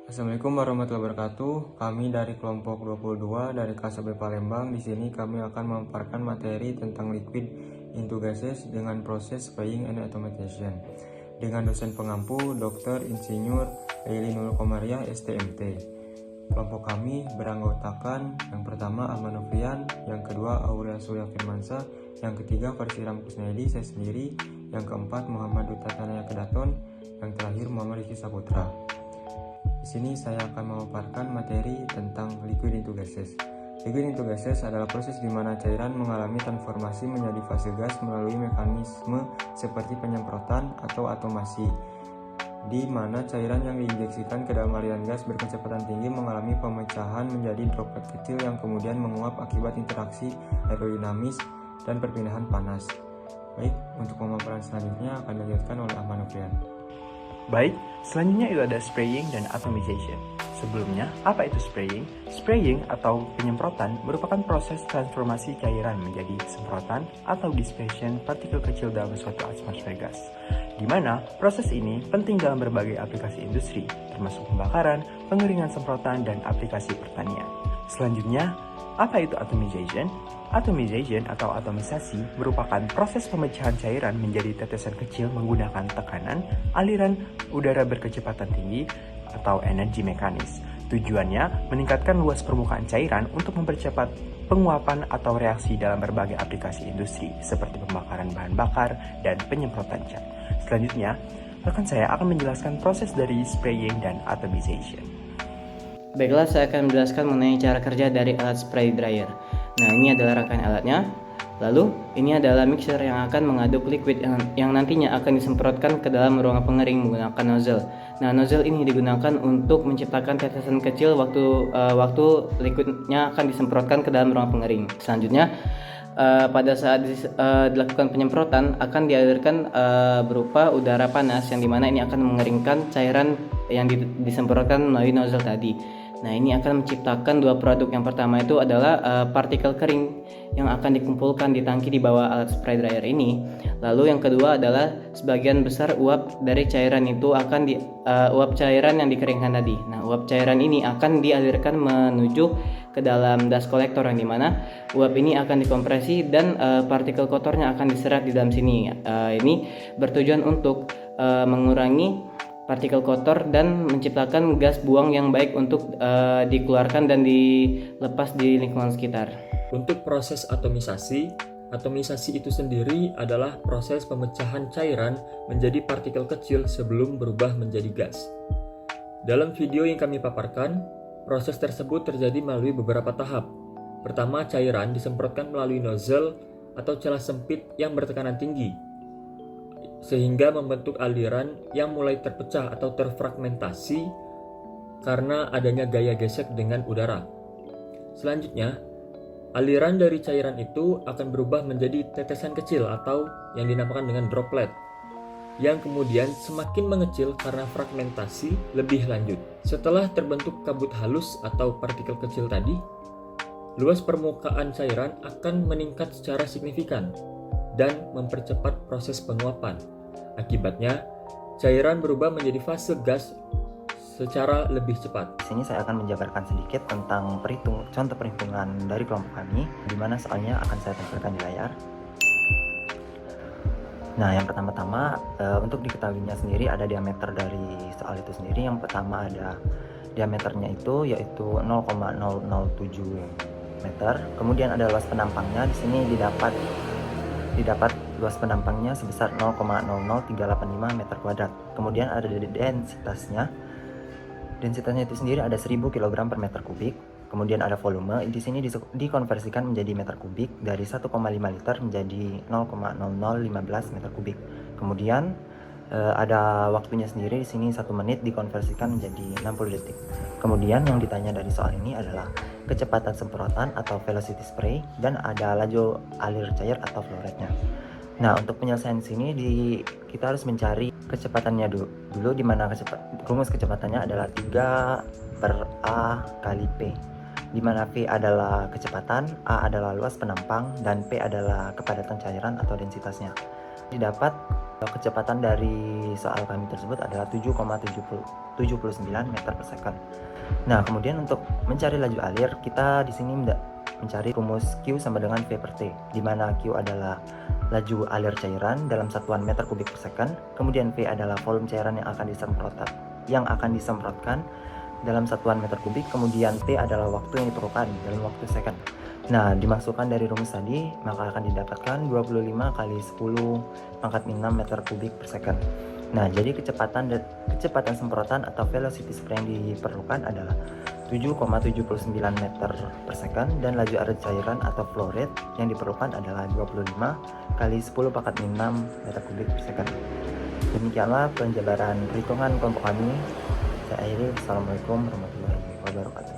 Assalamualaikum warahmatullahi wabarakatuh. Kami dari kelompok 22 dari KSB Palembang. Di sini kami akan memaparkan materi tentang liquid into gases dengan proses spraying and automation dengan dosen pengampu Dr. Insinyur Leili Nurul Komariah STMT. Kelompok kami beranggotakan yang pertama Ahmad Nofrian, yang kedua Aurea Surya Firmansyah, yang ketiga Farsiram Kusnaidi, saya sendiri, yang keempat Muhammad Duta Tanaya Kedaton, yang terakhir Muhammad Rizky Saputra. Di sini saya akan memaparkan materi tentang liquid into gases. Liquid into gases adalah proses di mana cairan mengalami transformasi menjadi fase gas melalui mekanisme seperti penyemprotan atau atomasi, di mana cairan yang diinjeksikan ke dalam aliran gas berkecepatan tinggi mengalami pemecahan menjadi droplet kecil yang kemudian menguap akibat interaksi aerodinamis dan perpindahan panas. Baik, untuk pemaparan selanjutnya akan dilanjutkan oleh Ahmad Nofrian. Baik, selanjutnya itu ada spraying dan atomization. Sebelumnya, apa itu spraying? Spraying atau penyemprotan merupakan proses transformasi cairan menjadi semprotan atau dispersion partikel kecil dalam suatu atmosfer gas. Di mana proses ini penting dalam berbagai aplikasi industri, termasuk pembakaran, pengeringan semprotan, dan aplikasi pertanian. Selanjutnya, apa itu atomization? Atomization atau atomisasi merupakan proses pemecahan cairan menjadi tetesan kecil menggunakan tekanan, aliran udara berkecepatan tinggi, atau energi mekanis. Tujuannya meningkatkan luas permukaan cairan untuk mempercepat penguapan atau reaksi dalam berbagai aplikasi industri seperti pembakaran bahan bakar dan penyemprotan cat. Selanjutnya, rekan saya akan menjelaskan proses dari spraying dan atomization. Baiklah, saya akan menjelaskan mengenai cara kerja dari alat spray dryer. Nah, ini adalah rangkaian alatnya. Lalu, ini adalah mixer yang akan mengaduk liquid yang nantinya akan disemprotkan ke dalam ruangan pengering menggunakan nozzle. Nah, nozzle ini digunakan untuk menciptakan tetesan kecil waktu liquidnya akan disemprotkan ke dalam ruangan pengering. Selanjutnya, pada saat dilakukan penyemprotan akan dialirkan berupa udara panas yang dimana ini akan mengeringkan cairan yang disemprotkan melalui nozzle tadi. Nah, ini akan menciptakan dua produk. Yang pertama itu adalah partikel kering yang akan dikumpulkan di tangki di bawah alat spray dryer ini. Lalu yang kedua adalah sebagian besar uap dari cairan itu akan uap cairan yang dikeringkan tadi. Nah, uap cairan ini akan dialirkan menuju ke dalam dust collector yang dimana uap ini akan dikompresi dan partikel kotornya akan diserap di dalam sini. Ini bertujuan untuk mengurangi partikel kotor dan menciptakan gas buang yang baik untuk dikeluarkan dan dilepas di lingkungan sekitar. Untuk proses atomisasi itu sendiri adalah proses pemecahan cairan menjadi partikel kecil sebelum berubah menjadi gas. Dalam video yang kami paparkan, proses tersebut terjadi melalui beberapa tahap. Pertama, cairan disemprotkan melalui nozzle atau celah sempit yang bertekanan tinggi, sehingga membentuk aliran yang mulai terpecah atau terfragmentasi karena adanya gaya gesek dengan udara. Selanjutnya, aliran dari cairan itu akan berubah menjadi tetesan kecil atau yang dinamakan dengan droplet, yang kemudian semakin mengecil karena fragmentasi lebih lanjut. Setelah terbentuk kabut halus atau partikel kecil tadi, luas permukaan cairan akan meningkat secara signifikan dan mempercepat proses penguapan. Akibatnya, cairan berubah menjadi fase gas secara lebih cepat. Di sini saya akan menjabarkan sedikit tentang contoh perhitungan dari kelompok kami, di mana soalnya akan saya tampilkan di layar. Nah, yang pertama-tama untuk diketahuinya sendiri ada diameter dari soal itu sendiri. Yang pertama ada diameternya itu yaitu 0,007 meter. Kemudian ada luas penampangnya. Di sini didapat luas penampangnya sebesar 0,00385 meter kuadrat. Kemudian ada densitasnya. Densitasnya itu sendiri ada 1000 kg per meter kubik. Kemudian ada volume. Di sini dikonversikan menjadi meter kubik dari 1,5 liter menjadi 0,0015 meter kubik. Kemudian ada waktunya sendiri. Di sini 1 menit dikonversikan menjadi 60 detik. Kemudian yang ditanya dari soal ini adalah kecepatan semprotan atau velocity spray, dan ada laju alir cair atau flow rate-nya. Nah, untuk penyelesaian sini kita harus mencari kecepatannya dulu di mana rumus kecepatannya adalah 3/A kali P, di mana V adalah kecepatan, A adalah luas penampang, dan P adalah kepadatan cairan atau densitasnya. Didapat Kecepatan dari soal kami tersebut adalah 7,79 meter per second. Nah, kemudian untuk mencari laju alir, kita di sini mencari rumus Q sama dengan V per T, di mana Q adalah laju alir cairan dalam satuan meter kubik per second, kemudian V adalah volume cairan yang akan disemprotkan dalam satuan meter kubik, kemudian T adalah waktu yang diperlukan dalam waktu second. Nah, dimasukkan dari rumus tadi, maka akan didapatkan 25 kali 10 pangkat 6 meter kubik per second. Nah, jadi kecepatan semprotan atau velocity spray yang diperlukan adalah 7,79 meter per second, dan laju alir cairan atau flow rate yang diperlukan adalah 25 kali 10 pangkat 6 meter kubik per second. Demikianlah penjabaran perhitungan kelompok kami. Saya akhiri. Assalamualaikum warahmatullahi wabarakatuh.